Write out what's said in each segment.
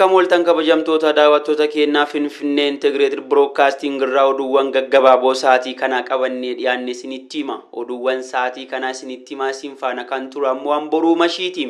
Akka mooltan kabajamtoota daawwattoota keenyaa Finfinnee Integrated Broadcasting irraa oduuwwan gaggabaaboo sa'aatii kana qabannee dhiyaanne isinitti hima. Oduuwwan sa'aatii kana isinitti himaa isin faana kan ture ammoo Amboruu Mashiiti.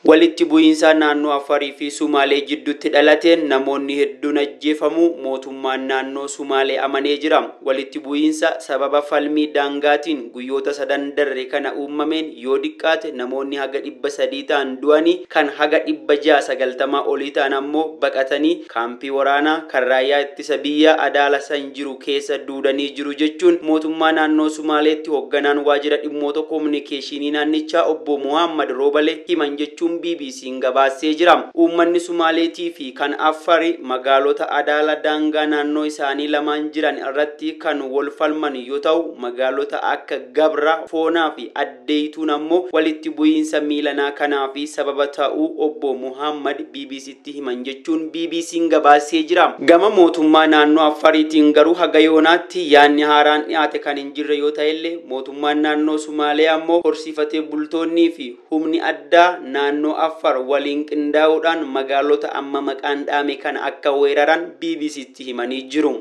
Walitti bu'iinsa naannoo Afaarii fi Sumaalee jidduutti dhalateen namoonni hedduun ajjeefamuu mootummaan naannoo Sumaalee amanee jira. Walitti bu'iinsa sababa falmii daangaatiin guyyoota sadan darre kana uumameen yoo diqqaate namoonni haga 300 ta'an du'anii kan haga 690 olii ta'an ammoo baqatanii kaampii waraanaa kan raayyaa ittisa biyyaa Adaala san jiru keessa duudanii jiru jechuun mootummaa naannoo Sumaaleetti hoogganaan waajjira dhimmoota kominikeeshinii naannichaa obbo Muhammad Roobale himan jechuun BBC'n gabaasee jira. Uummanni Sumaaleetii fi kan Afaarii magaalota Adaala daangaa naannoo isaanii lamaan jiran irratti kan wal falman yoo ta'u magaalota akka Gabra, Foonaa fi Addeeytuun ammoo walitti bu'iinsa miilanaa kanaa fi sababa ta'uu obbo Muhammad BBC'tti himan jechuun BBC'n gabaasee jira. Gama mootummaa naannoo Afaariitiin garuu haga yoonaatti yaanni haaraan dhiyaate kan hin jirre yoo ta'ellee mootummaan naannoo Sumaalee ammoo horsiifatee bultoonnii fi humni addaa naannoo Afar waliin qindaa'uudhaan magaalota amma maqaan dhaame kana akka weeraran BBC'tti himanii jiru.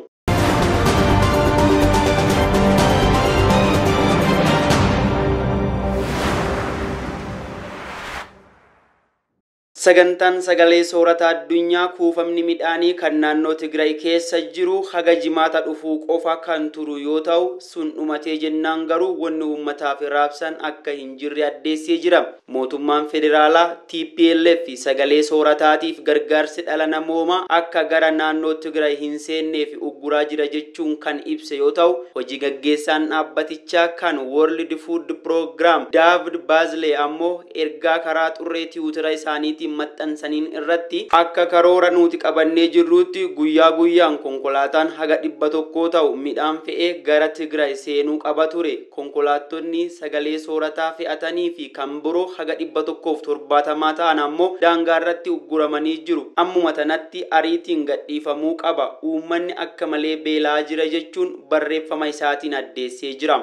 Sagantaan sagalee soorata addunyaa kuufamni midhaanii kan naannoo Tigraay keessa jiru haga jimaata dhufuu qofa kan turu yoo ta'u sun dhumatee jennaan garuu wanni uummataaf raabsan akka hin jirre addeessee jira. Mootummaan federaalaa TPLF sagalee soorataatiif gargaarsi dhala namoomaa akka gara naannoo Tigraay hin seenneef ugguraa jira jechuun kan ibse yoo ta'u hojii gaggeessaan dhaabbatichaa kan World Food Program David Bazley ammoo ergaa karaa xurree Tiwiitara isaaniitiin maxxansaniin irratti akka karoora nuti qabannee jirruutti guyyaa guyyaan konkolaataan haga 100 ta'u midhaan fe'ee gara Tigraay seenuu qaba ture. Konkolaattonni sagalee soorataa fe'atanii fi kan biroo haga 170 ta'an ammoo daangaa irratti ugguramanii jiru. Ammuma tanatti ariitiin gadhiifamuu qaba. Uummanni akka malee beelaa jira jechuun barreeffama isaatiin addeessee jira.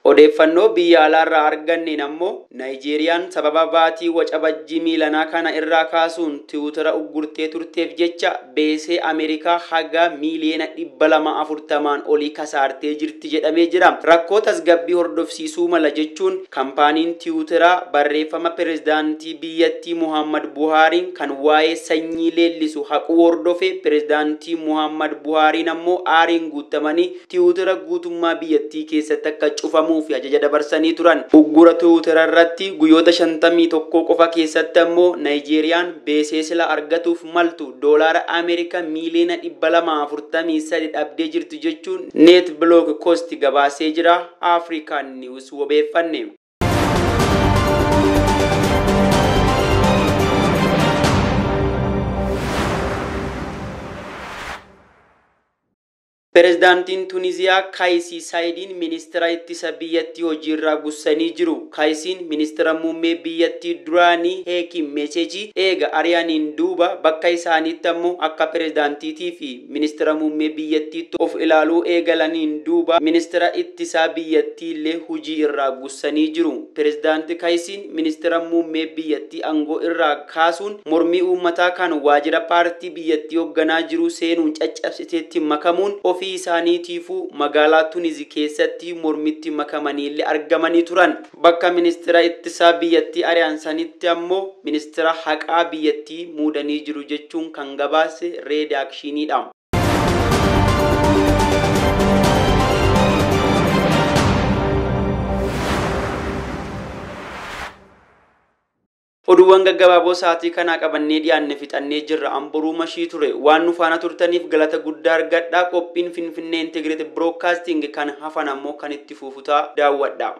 Odeeffannoo biyya alaarraa arganneen ammoo Naayijeeriyaan sababa baatii waxabajjii miilanaa kana irraa kaasuun Tiwiitara uggurtee turteef jecha beesee Ameerikaa haga miiliyoona 240 olii kasaartee jirti jedhamee jira. Rakkoo tasgabbii hordofsiisuu mala jechuun kaampaaniin Tiwiitara barreeffama pirezidaantii biyyattii Muhammad Buhaariin kan waa'ee sanyii leellisu haquu hordofee pirezidaantii Muhammad Buhaariin ammoo aariin guutamanii Tiwiitara guutummaa biyyattii keessatti akka cufamu fi ajaja dabarsanii turan. Uggura Tiwiitara irratti guyyoota 51 qofa keessatti ammoo Naayijeeriyaan beesee sila argatuuf maltu doolaara Ameerikaa miiliyoona 243 dhabdee jirti jechuun NetBlock Coast gabaasee jira. African News wabeeffanne. Pirezidaantiin Tunisiyaa Kaayisii Saayidiin ministeera ittisa biyyattii hojiirraa gussanii jiru. Kaayisiin ministeera muummee biyyattii duraanii Heekim Meecheji eega ari'aniin duuba bakka isaaniitti ammoo akka pirezidaantiitii fi ministeera muummee biyyattiitti of ilaaluu eegalaniin duuba ministeera ittisaa biyyattii illee hojii irraa gussanii jiru. Pirezidaanti Kaayisiin ministeera muummee biyyattii aangoo irraa kaasuun mormii uummataa kan waajjira paartii biyyattii hoogganaa jiru seenuun caccabsiteetti makamuun ofii isaaniitiifuu magaalaa Tunizii keessatti mormitti makamanii argamanii turan. Bakka ministeera ittisaa biyyattii ari'ansanitti ammoo ministeera haqaa biyyattii muudanii jiru jechuun kan gabaase reedaakshiiniidha. Oduuwwan gaggabaaboo sa'aatii kana qabannee dhiyaanne fixannee jirra. Amboruu Mashii ture. Waan nu faana turtaniif galata guddaa argadhaa. Qophiin Finfinnee Integrated Broadcasting kan hafan ammoo kan itti fufutaa daawwadhaa.